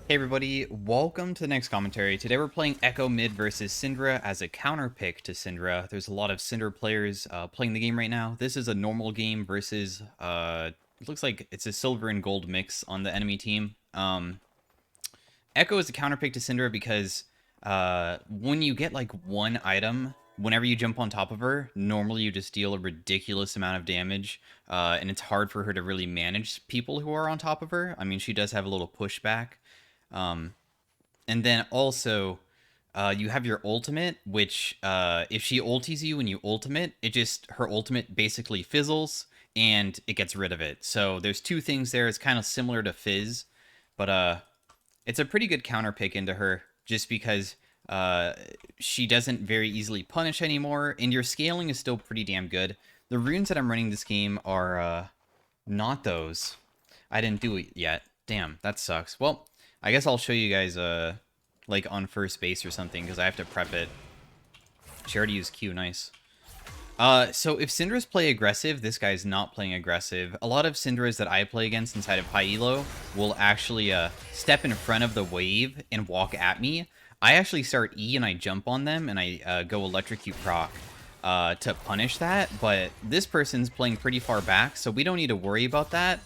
Hey everybody, welcome to the next commentary. Today we're playing EKKO MID versus Syndra as a counter pick to Syndra. There's a lot of Syndra players playing the game right now. This is a normal game versus, it looks like it's a silver and gold mix on the enemy team. EKKO is a counter pick to Syndra because when you get like one item, whenever you jump on top of her, normally you just deal a ridiculous amount of damage, and it's hard for her to really manage people who are on top of her. I mean, she does have a little pushback. And then also, you have your ultimate, which if she ulties you and you ultimate, her ultimate basically fizzles and it gets rid of it. So there's two things there. It's kind of similar to Fizz, but it's a pretty good counter pick into her just because she doesn't very easily punish anymore, and your scaling is still pretty damn good. The runes that I'm running this game are not those. I didn't do it yet. Damn, that sucks. Well, I guess I'll show you guys, like, on first base or something, because I have to prep it. She already used Q, nice. So if Syndra's play aggressive, this guy's not playing aggressive. A lot of Syndras that I play against inside of high elo will actually, step in front of the wave and walk at me. I actually start E and I jump on them, and I, go electrocute proc, to punish that, but this person's playing pretty far back, so we don't need to worry about that.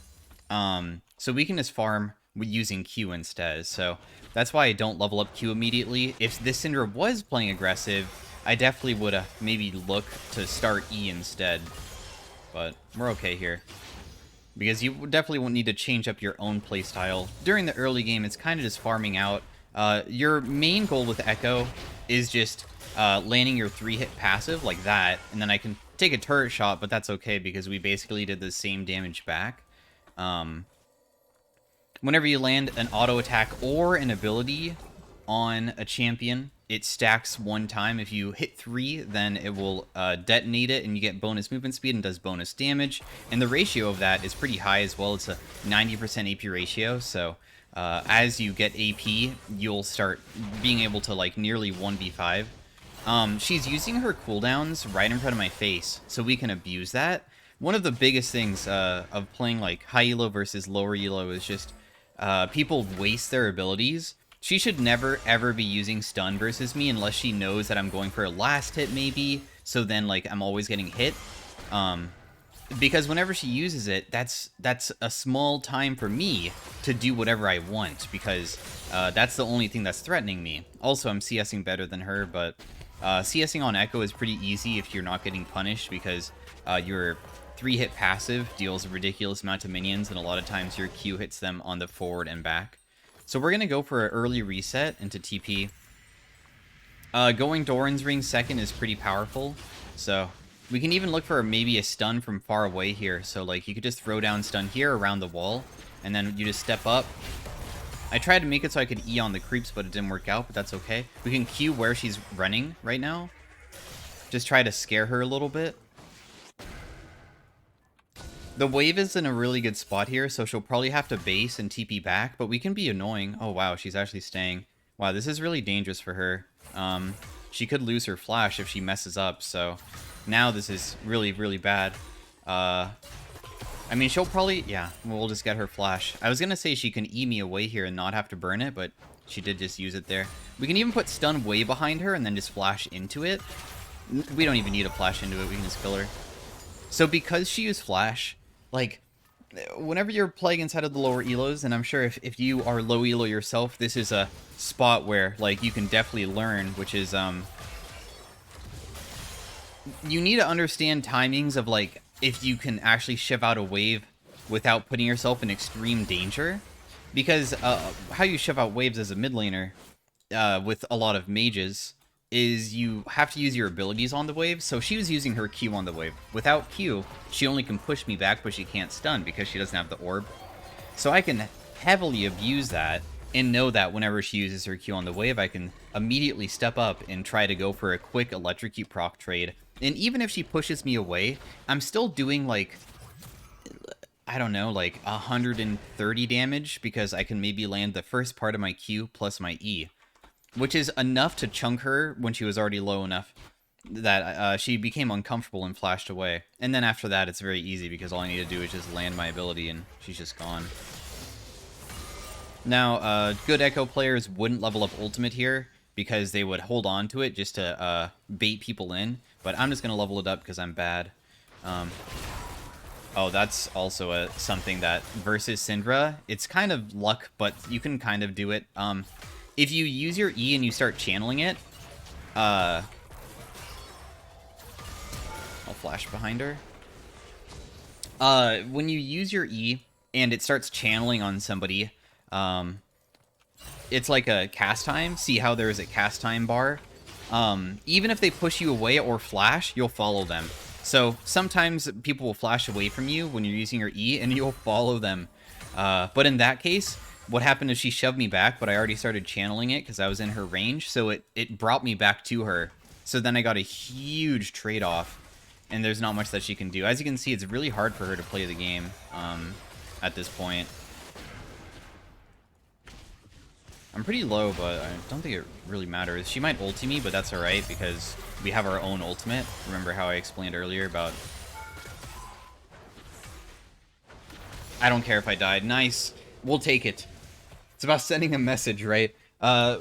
So we can just farm using Q instead. So that's why I don't level up Q immediately. If this Syndra was playing aggressive, I definitely would maybe look to start E instead. But we're okay here, because you definitely won't need to change up your own playstyle. During the early game, it's kind of just farming out. Your main goal with EKKO is just landing your 3-hit passive like that, and then I can take a turret shot, but that's okay because we basically did the same damage back. Whenever you land an auto attack or an ability on a champion, it stacks one time. If you hit 3, then it will detonate it, and you get bonus movement speed and does bonus damage. And the ratio of that is pretty high as well. It's a 90% AP ratio, so as you get AP, you'll start being able to, like, nearly 1v5. She's using her cooldowns right in front of my face, so we can abuse that. One of the biggest things of playing, like, high elo versus lower elo is just people waste their abilities. She should never, ever be using stun versus me unless she knows that I'm going for a last hit, maybe. So then, like, I'm always getting hit. Because whenever she uses it, that's a small time for me to do whatever I want, because that's the only thing that's threatening me. Also, I'm CSing better than her, but CSing on EKKO is pretty easy if you're not getting punished, because your 3-hit passive deals a ridiculous amount of minions, and a lot of times your Q hits them on the forward and back. So we're going to go for an early reset into TP. Going Doran's Ring second is pretty powerful, so we can even look for maybe a stun from far away here. So, like, you could just throw down stun here around the wall, and then you just step up. I tried to make it so I could E on the creeps, but it didn't work out, but that's okay. We can Q where she's running right now. Just try to scare her a little bit. The wave is in a really good spot here, so she'll probably have to base and TP back, but we can be annoying. Oh, wow, she's actually staying. Wow, this is really dangerous for her. She could lose her flash if she messes up, so now this is really, really bad. I mean, she'll probably... Yeah, we'll just get her flash. I was going to say she can E me away here and not have to burn it, but she did just use it there. We can even put stun way behind her and then just flash into it. We don't even need to flash into it. We can just kill her. So because she used flash, like, whenever you're playing inside of the lower elos, and I'm sure if you are low elo yourself, this is a spot where, like, you can definitely learn, which is, you need to understand timings of, like, if you can actually shiv out a wave without putting yourself in extreme danger. Because how you shiv out waves as a mid laner with a lot of mages is you have to use your abilities on the wave. So she was using her Q on the wave. Without Q, she only can push me back, but she can't stun because she doesn't have the orb. So I can heavily abuse that and know that whenever she uses her Q on the wave, I can immediately step up and try to go for a quick electrocute proc trade. And even if she pushes me away, I'm still doing, like, I don't know, like 130 damage, because I can maybe land the first part of my Q plus my E, which is enough to chunk her when she was already low enough that she became uncomfortable and flashed away. And then after that, it's very easy, because all I need to do is just land my ability and she's just gone. Now, good EKKO players wouldn't level up ultimate here because they would hold on to it just to bait people in. But I'm just going to level it up because I'm bad. Oh, that's also something that versus Syndra, it's kind of luck, but you can kind of do it. If you use your E and you start channeling it, I'll flash behind her. When you use your E and it starts channeling on somebody, it's like a cast time. See how there is a cast time bar? Even if they push you away or flash, you'll follow them. So sometimes people will flash away from you when you're using your E, and you'll follow them. But in that case, what happened is she shoved me back, but I already started channeling it because I was in her range, so it brought me back to her. So then I got a huge trade-off, and there's not much that she can do. As you can see, it's really hard for her to play the game at this point. I'm pretty low, but I don't think it really matters. She might ulti me, but that's alright, because we have our own ultimate. Remember how I explained earlier about... I don't care if I died. Nice. We'll take it. It's about sending a message, right?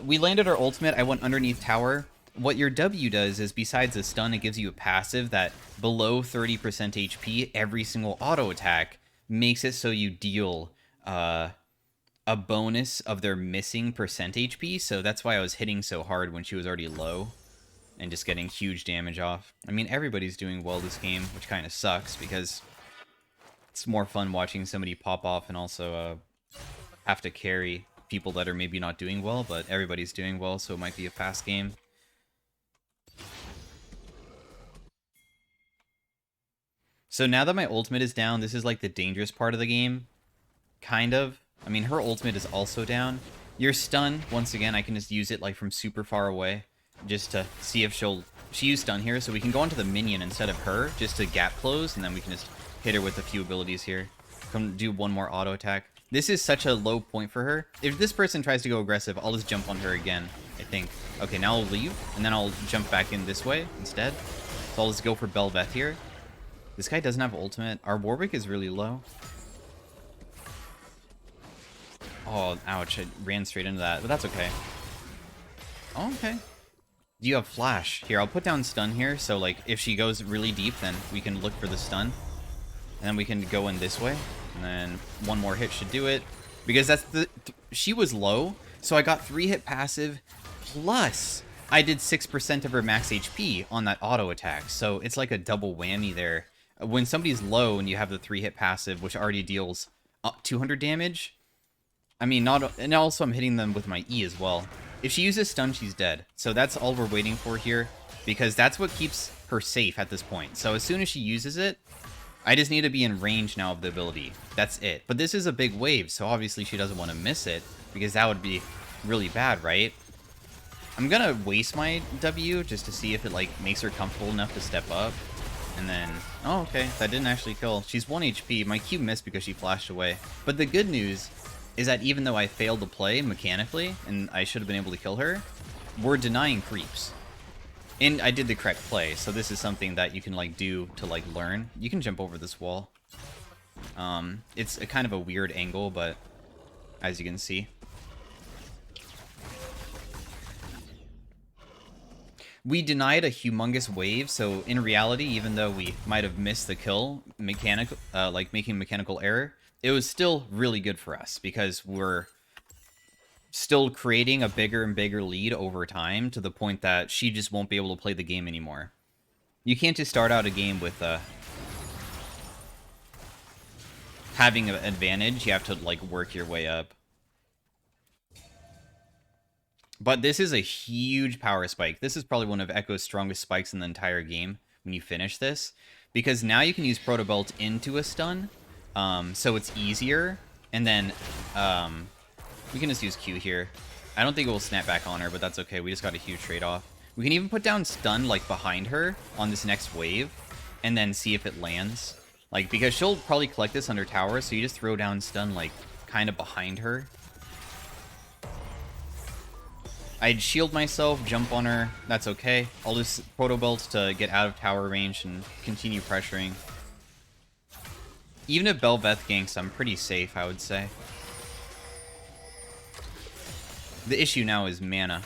We landed our ultimate. I went underneath tower. What your W does is, besides a stun, it gives you a passive that below 30% HP, every single auto attack makes it so you deal... a bonus of their missing percent HP, so that's why I was hitting so hard when she was already low and just getting huge damage off. I mean, everybody's doing well this game, which kind of sucks because it's more fun watching somebody pop off and also have to carry people that are maybe not doing well, but everybody's doing well, so it might be a fast game. So now that my ultimate is down, this is like the dangerous part of the game, kind of. I mean, her ultimate is also down. Your stun, once again, I can just use it like from super far away, just to see if she used stun here, so we can go onto the minion instead of her, just to gap close, and then we can just hit her with a few abilities here. Come do one more auto attack. This is such a low point for her. If this person tries to go aggressive, I'll just jump on her again, I think. Okay, now I'll leave, and then I'll jump back in this way instead. So I'll just go for Belveth here. This guy doesn't have ultimate. Our Warwick is really low. Oh, ouch. I ran straight into that, but that's okay. Oh, okay. Do you have flash? Here, I'll put down stun here, so, like, if she goes really deep, then we can look for the stun. And then we can go in this way. And then one more hit should do it. Because that's the... she was low, so I got 3-hit passive, plus I did 6% of her max HP on that auto attack. So it's like a double whammy there. When somebody's low and you have the 3-hit passive, which already deals up 200 damage... I mean, and also I'm hitting them with my E as well. If she uses stun, she's dead. So that's all we're waiting for here, because that's what keeps her safe at this point. So as soon as she uses it, I just need to be in range now of the ability. That's it. But this is a big wave, so obviously she doesn't want to miss it, because that would be really bad, right? I'm gonna waste my W just to see if it, like, makes her comfortable enough to step up. And then... oh, okay. That didn't actually kill. She's 1 HP. My Q missed because she flashed away. But the good news... is that even though I failed to play mechanically, and I should have been able to kill her, we're denying creeps. And I did the correct play, so this is something that you can, like, do to, like, learn. You can jump over this wall. It's a kind of a weird angle, but as you can see. We denied a humongous wave, so in reality, even though we might have missed the kill, like making mechanical error, it was still really good for us, because we're still creating a bigger and bigger lead over time, to the point that she just won't be able to play the game anymore. You can't just start out a game with having an advantage. You have to, like, work your way up. But this is a huge power spike. This is probably one of EKKO's strongest spikes in the entire game when you finish this, because now you can use Proto Belt into a stun. So it's easier, and then we can just use Q here. I don't think it will snap back on her, but that's okay. We just got a huge trade-off. We can even put down stun, like, behind her on this next wave, and then see if it lands. Like, because she'll probably collect this under tower, so you just throw down stun, like, kind of behind her. I'd shield myself, jump on her. That's okay. I'll just Proto Belt to get out of tower range and continue pressuring. Even if Belveth ganks, I'm pretty safe, I would say. The issue now is mana.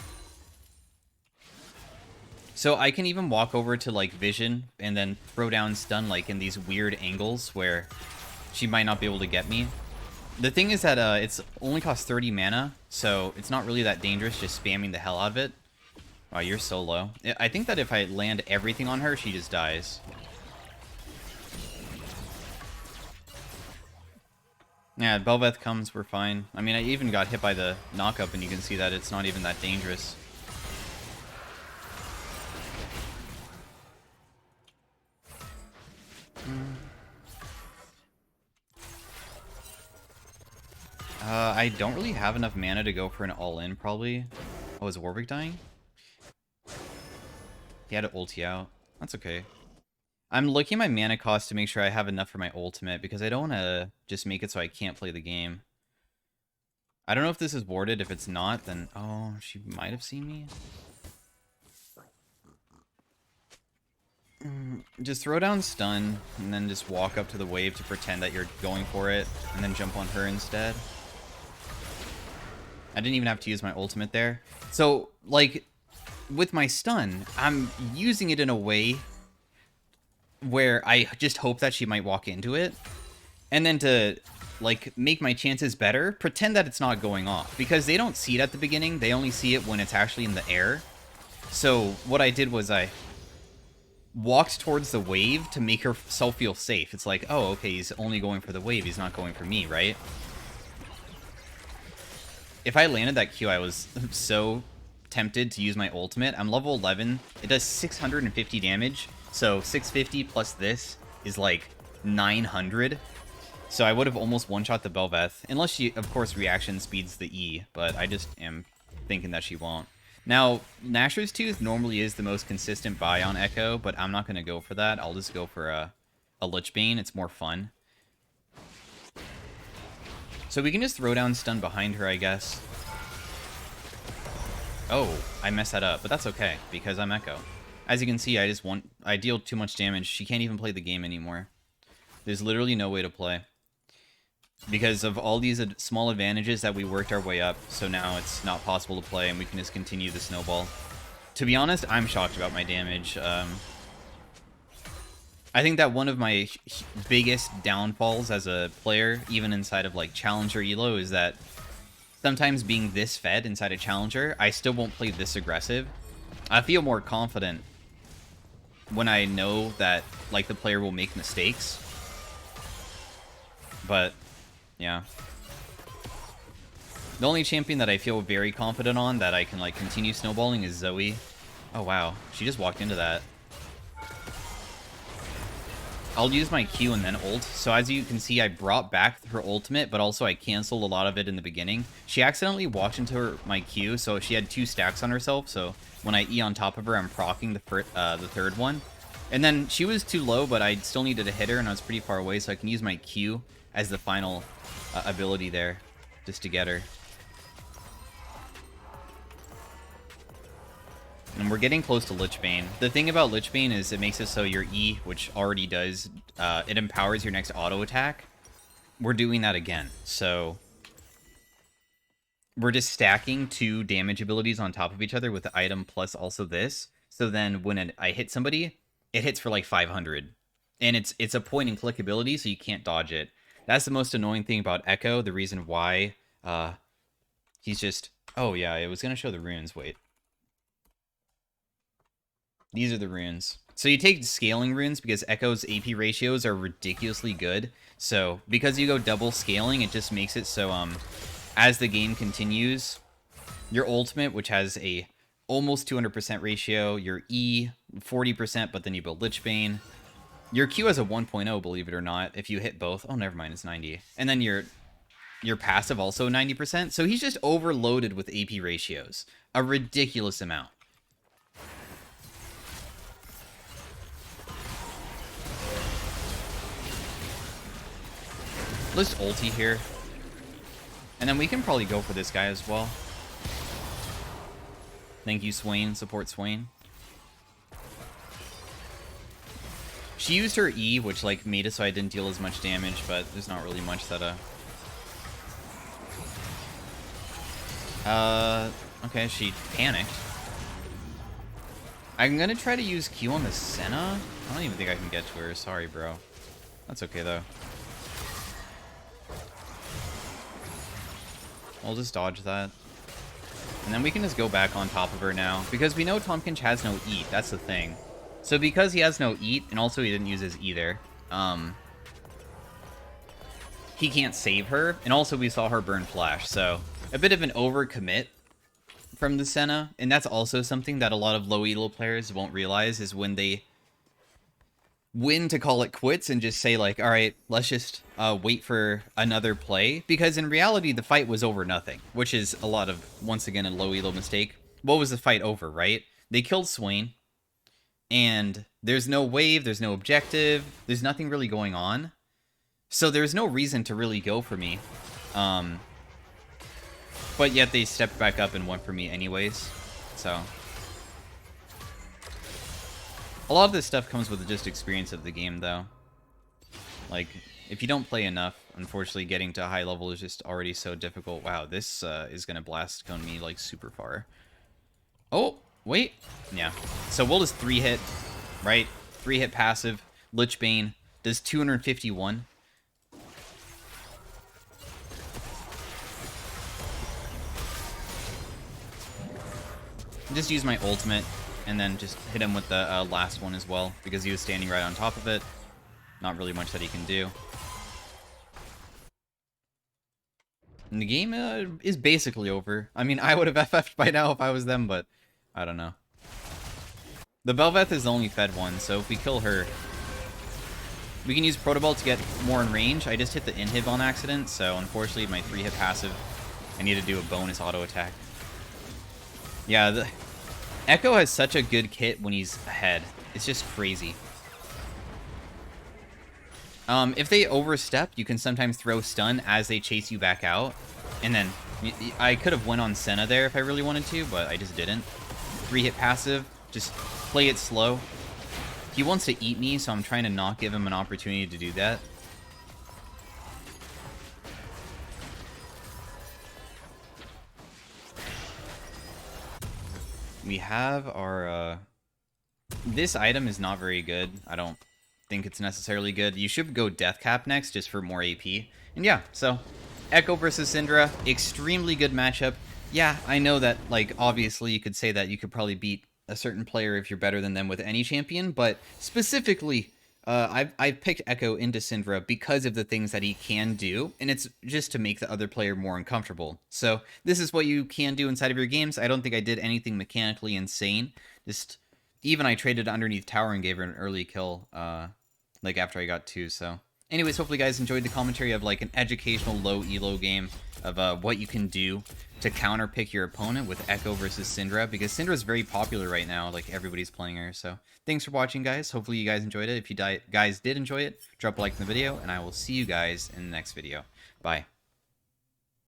So I can even walk over to, like, vision and then throw down stun, like, in these weird angles where she might not be able to get me. The thing is that it's only costs 30 mana, so it's not really that dangerous just spamming the hell out of it. Wow, you're so low. I think that if I land everything on her, she just dies. Yeah, Belveth comes, we're fine. I mean, I even got hit by the knockup, and you can see that it's not even that dangerous. I don't really have enough mana to go for an all-in, probably. Oh, is Warwick dying? He had to ulti out. That's okay. I'm looking at my mana cost to make sure I have enough for my ultimate, because I don't want to just make it so I can't play the game. I don't know if this is warded. If it's not, then... Oh, she might have seen me. Just throw down stun, and then just walk up to the wave to pretend that you're going for it, and then jump on her instead. I didn't even have to use my ultimate there. So, like, with my stun, I'm using it in a way where I just hope that she might walk into it. And then to, like, make my chances better, pretend that it's not going off. Because they don't see it at the beginning, they only see it when it's actually in the air. So, what I did was I walked towards the wave to make herself feel safe. It's like, oh, okay, he's only going for the wave, he's not going for me, right? If I landed that Q, I was so tempted to use my ultimate. I'm level 11. It does 650 damage. So 650 plus this is like 900. So I would have almost one-shot the Belveth. Unless she, of course, reaction speeds the E. But I just am thinking that she won't. Now, Nashor's Tooth normally is the most consistent buy on EKKO. But I'm not going to go for that. I'll just go for a Lichbane. It's more fun. So we can just throw down stun behind her, I guess. Oh, I messed that up, but that's okay, because I'm EKKO. As you can see, I deal too much damage. She can't even play the game anymore. There's literally no way to play. Because of all these small advantages that we worked our way up, so now it's not possible to play, and we can just continue the snowball. To be honest, I'm shocked about my damage. I think that one of my biggest downfalls as a player, even inside of like Challenger Elo, is that sometimes being this fed inside a Challenger, I still won't play this aggressive. I feel more confident when I know that like the player will make mistakes. But yeah. The only champion that I feel very confident on that I can like continue snowballing is Zoe. Oh wow, she just walked into that. I'll use my Q and then ult. So as you can see, I brought back her ultimate, but also I canceled a lot of it in the beginning. She accidentally walked into my Q, so she had 2 stacks on herself. So when I E on top of her, I'm proccing the third one. And then she was too low, but I still needed to hit her, and I was pretty far away, so I can use my Q as the final ability there, just to get her. And we're getting close to Lichbane. The thing about Lichbane is it makes it so your E, which already does, it empowers your next auto attack. We're doing that again. So we're just stacking 2 damage abilities on top of each other with the item plus also this. So then when I hit somebody, it hits for like 500. And it's a point and click ability, so you can't dodge it. That's the most annoying thing about EKKO. The reason why he's just... Oh yeah, I was going to show the runes. Wait. These are the runes. So you take scaling runes because EKKO's AP ratios are ridiculously good. So because you go double scaling, it just makes it so as the game continues, your ultimate, which has a almost 200% ratio, your E 40%, but then you build Lichbane. Your Q has a 1.0, believe it or not, if you hit both. Oh, never mind, it's 90. And then your passive also 90%. So he's just overloaded with AP ratios. A ridiculous amount. Let's ulti here. And then we can probably go for this guy as well. Thank you, Swain. Support Swain. She used her E, which like made it so I didn't deal as much damage, but there's not really much that Okay, she panicked. I'm gonna try to use Q on the Senna. I don't even think I can get to her. Sorry, bro. That's okay, though. We'll just dodge that. And then we can just go back on top of her now. Because we know Tomkinch has no eat. That's the thing. So because he has no eat, and also he didn't use his either, he can't save her. And also we saw her burn flash. So a bit of an overcommit from the Senna. And that's also something that a lot of low elo players won't realize is when they win to call it quits and just say like, all right, let's just wait for another play, because in reality the fight was over nothing, which is a lot of, once again, a low elo mistake. What was the fight over, right? They killed Swain, and there's no wave, there's no objective, there's nothing really going on, so there's no reason to really go for me, but yet they stepped back up and went for me anyways. So a lot of this stuff comes with just experience of the game, though. Like, if you don't play enough, unfortunately, getting to a high level is just already so difficult. Wow, this is going to blast cone me, like, super far. Oh, wait. Yeah. So we'll just 3-hit, right? 3-hit passive. Lich Bane does 251. Just use my ultimate. And then just hit him with the last one as well, because he was standing right on top of it. Not really much that he can do. And the game is basically over. I mean, I would have FF'd by now if I was them, but I don't know. The Bel'Veth is the only fed one, so if we kill her, we can use Protoball to get more in range. I just hit the inhib on accident, so unfortunately my 3-hit passive, I need to do a bonus auto attack. Yeah, the EKKO has such a good kit when he's ahead. It's just crazy. If they overstep, you can sometimes throw stun as they chase you back out. And then, I could have went on Senna there if I really wanted to, but I just didn't. 3-hit passive, just play it slow. He wants to eat me, so I'm trying to not give him an opportunity to do that. We have our, this item is not very good. I don't think it's necessarily good. You should go Death Cap next, just for more AP. And yeah, so, EKKO versus Syndra, extremely good matchup. Yeah, I know that, like, obviously you could say that you could probably beat a certain player if you're better than them with any champion, but specifically, I've picked EKKO into Syndra because of the things that he can do, and it's just to make the other player more uncomfortable. So this is what you can do inside of your games. I don't think I did anything mechanically insane. Just, even I traded underneath tower and gave her an early kill, like after I got 2, so. Anyways, hopefully you guys enjoyed the commentary of like an educational low elo game of what you can do to counterpick your opponent with EKKO versus Syndra, because Syndra is very popular right now, like everybody's playing her. So thanks for watching, guys. Hopefully you guys enjoyed it. If you guys did enjoy it, drop a like in the video, and I will see you guys in the next video. Bye.